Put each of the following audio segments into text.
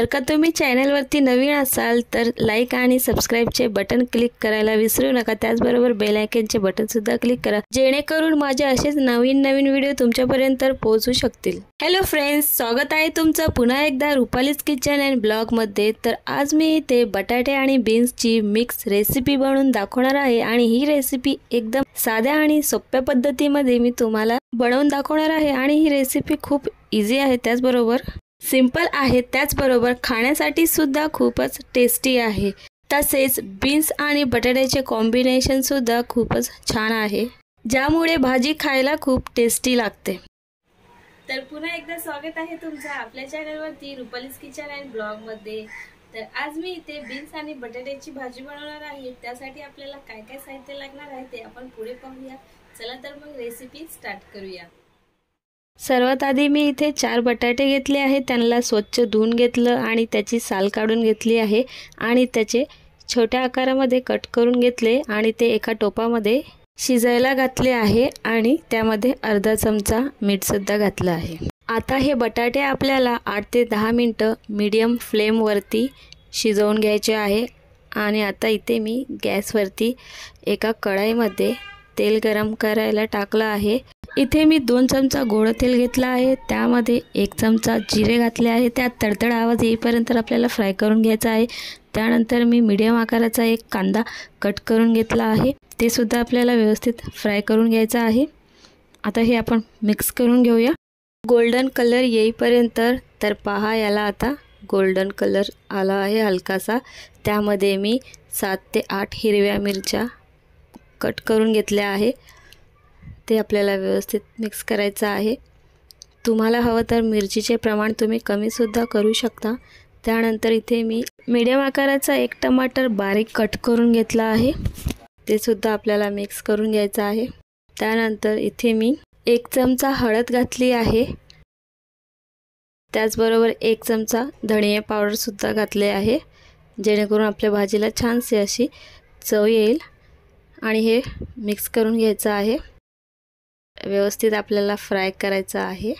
जर का तुम्ही चॅनलवरती नवीन असाल तर लाईक आणि सबस्क्राईबचे बटन क्लिक करायला विसरू नका। त्याचबरोबर बेल आयकॉनचे बटन सुद्धा क्लिक करा, जेणेकरून माझे असेच नवीन व्हिडिओ तुमच्यापर्यंत पोहोचू शकतील। हॅलो फ्रेंड्स, स्वागत आहे तुमचं पुन्हा एकदा रुपालीज किचन अँड ब्लॉग मध्ये। तर आज मी इथे बटाटे आणि बीन्सची मिक्स रेसिपी बनवून दाखवणार आहे आणि ही रेसिपी एकदम साध्या आणि सोप्या पद्धतीमध्ये मी तुम्हाला बनवून दाखवणार आहे। आणि ही रेसिपी खूप इझी आहे, त्याचबरोबर सिंपल आहे, त्याचबरोबर खाण्यासाठी सुद्धा खूपच टेस्टी आहे। तसेच बीन्स आणि बटाट्याचे कॉम्बिनेशन सुद्धा खूपच छान आहे, ज्यामुळे भाजी खायला खूप टेस्टी लागते। तर पुन्हा एकदा स्वागत आहे तुमचं आपल्या चॅनलवरती रुपालीज किचन अँड ब्लॉग मध्ये। तर आज मी इथे बीन्स आणि बटाट्याची भाजी बनवणार आहे। त्यासाठी आपल्याला काय काय साहित्य लागणार आहे ते आपण पुढे पाहूया। चला तर मग रेसिपी स्टार्ट करूया। सर्वात आधी मी इथे 4 बटाटे घेतले आहेत, त्यांना स्वच्छ धुवून घेतलं आणि त्याची साल काढून घेतली आहे आणि त्याचे छोट्या आकारामध्ये कट करून घेतले आणि ते एका टोपामध्ये शिजायला घातले आहे आणि त्यामध्ये अर्धा चमचा मीठ सुद्धा घातलं आहे। आता हे बटाटे आपल्याला 8 ते 10 मिनिटं मीडियम फ्लेमवरती शिजवून घ्यायचे आहे। आणि आता इथे मी गॅसवरती एका कढईमध्ये तेल गरम करायला टाकलं आहे। इथे मी 2 चमचा गोड तेल घेतला आहे, त्यामध्ये 1 चमचा जिरे घातले आहे। त्यात तडतड आवाज येईपर्यंत आपल्याला फ्राय करून घ्यायचा आहे। त्यानंतर मी मीडियम आकाराचा एक कांदा कट करून घेतला आहे, ते सुद्धा आपल्याला व्यवस्थित फ्राय करून घ्यायचा आहे। आता हे आपण मिक्स करून घेऊया गोल्डन कलर येईपर्यंत। तर पहा, याला आता गोल्डन कलर आला आहे हलकासा। त्यामध्ये मी 7 ते 8 हिरव्या मिरच्या कट करून घेतल्या आहे, ते आपल्याला व्यवस्थित मिक्स करायचं आहे। तुम्हाला हवं तर मिरचीचे प्रमाण तुम्ही कमी सुद्धा करू शकता। त्यानंतर इथे मी मीडियम आकाराचा एक टमाटर बारीक कट करून घेतला आहे, ते सुद्धा आपल्याला मिक्स करून घ्यायचं आहे। त्यानंतर इथे मी 1 चमचा हळद घातली आहे, त्याचबरोबर 1 चमचा धनिया पावडर सुद्धा घातले आहे, जेणेकरून आपल्या भाजीला छानशी अशी चव येईल। आणि हे मिक्स करून घ्यायचं आहे, व्यवस्थित आपल्याला फ्राय करायचा आहे।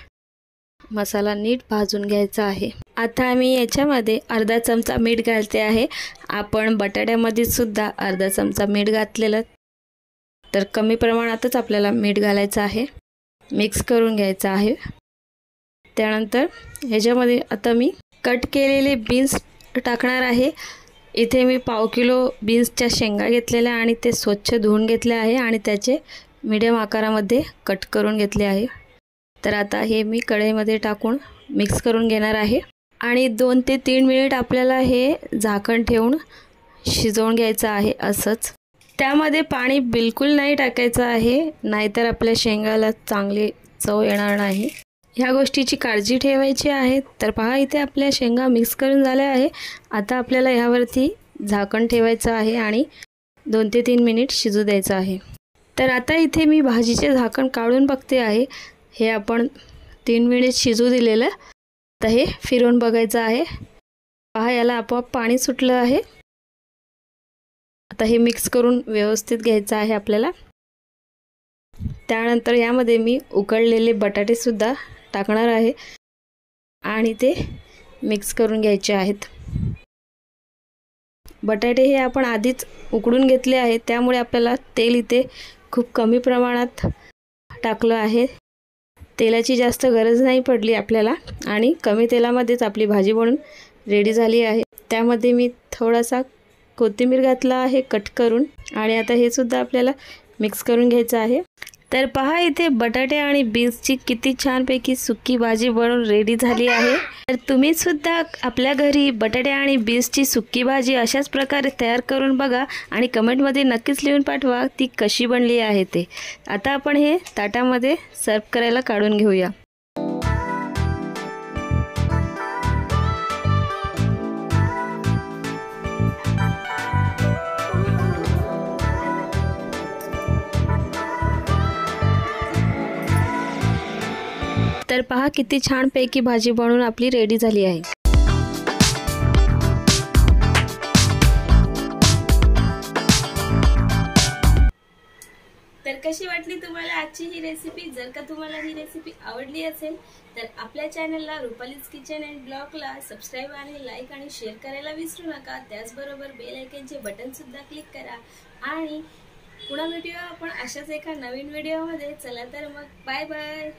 मसाला नीट भाजून घ्यायचा आहे। आता मी याच्यामध्ये अर्धा चमचा मीठ घालते आहे। आपण बटाट्यामध्ये सुद्धा अर्धा चमचा मीठ घातलेलं, तर कमी प्रमाणातच आपल्याला मीठ घालायचं आहे। मिक्स करून घ्यायचं आहे। त्यानंतर ह्याच्यामध्ये आता मी कट केलेले बीन्स टाकणार आहे। इथे मी पाव किलो बीन्सच्या शेंगा घेतलेल्या आणि ते स्वच्छ धुवून घेतले आहे आणि त्याचे मीडियम आकारामध्ये कट करून घेतले आहे। तर आता हे मी कढईमध्ये टाकून मिक्स करून घेणार आहे आणि 2 ते 3 मिनिट आपल्याला हे झाकण ठेवून शिजवून घ्यायचं आहे असंच। त्यामध्ये पाणी बिलकुल नाही टाकायचं आहे, नाहीतर आपल्या शेंगाला चांगली चव येणार नाही। ह्या गोष्टीची काळजी ठेवायची आहे। तर पहा, इथे आपल्या शेंगा मिक्स करून झाल्या आहे। आता आपल्याला ह्यावरती झाकण ठेवायचं आहे आणि 2 ते 3 मिनिट शिजू द्यायचं आहे। तर आता इथे मी भाजीचे झाकण काढून बघते आहे, हे आपण 3 मिनिट शिजू दिलेलं। तर हे फिरवून बघायचं आहे। पहा, याला आपोआप पाणी सुटलं आहे। आता हे मिक्स करून व्यवस्थित घ्यायचं आहे आपल्याला। त्यानंतर यामध्ये मी उकळलेले बटाटे सुद्धा टाकणार आहे आणि ते मिक्स करून घ्यायचे आहेत। बटाटे हे आपण आधीच उकडून घेतले आहेत, त्यामुळे आपल्याला तेल इथे खूप कमी प्रमाणात टाकलं आहे। तेलाची जास्त गरज नाही पडली आपल्याला आणि कमी तेलामध्येच आपली भाजी बनून रेडी झाली आहे। त्यामध्ये मी थोडासा कोथिंबीर घातला आहे कट करून आणि आता हे सुद्धा आपल्याला मिक्स करून घ्यायचं आहे। तर पहा, इथे बटाटे आणि बीन्सची किती छानपैकी सुकी भाजी बनवून रेडी झाली आहे। तर तुम्ही सुद्धा आपल्या घरी बटाटे आणि बीन्सची सुकी भाजी अशाच प्रकारे तयार करून बघा आणि कमेंटमध्ये नक्कीच लिहून पाठवा ती कशी बनली आहे ते। आता आपण हे ताटामध्ये सर्व करायला काढून घेऊया। तर पहा, किती छानपैकी भाजी बनवून आपली रेडी झाली आहे। तर तर कशी वाटली तुम्हाला आजची ही रेसिपी? जर का तुम्हाला ही रेसिपी आवडली असेल तर आपल्या चॅनलला रुपालीज किचन अँड ब्लॉगला सबस्क्राईब आणि लाईक आणि शेअर करायला विसरू नका। त्याचबरोबर बेल आयकॉनचे बटन सुद्धा क्लिक करा आणि पुन्हा भेटूया आपण अशाच एका नवीन व्हिडिओमध्ये। चला तर मग बाय बाय।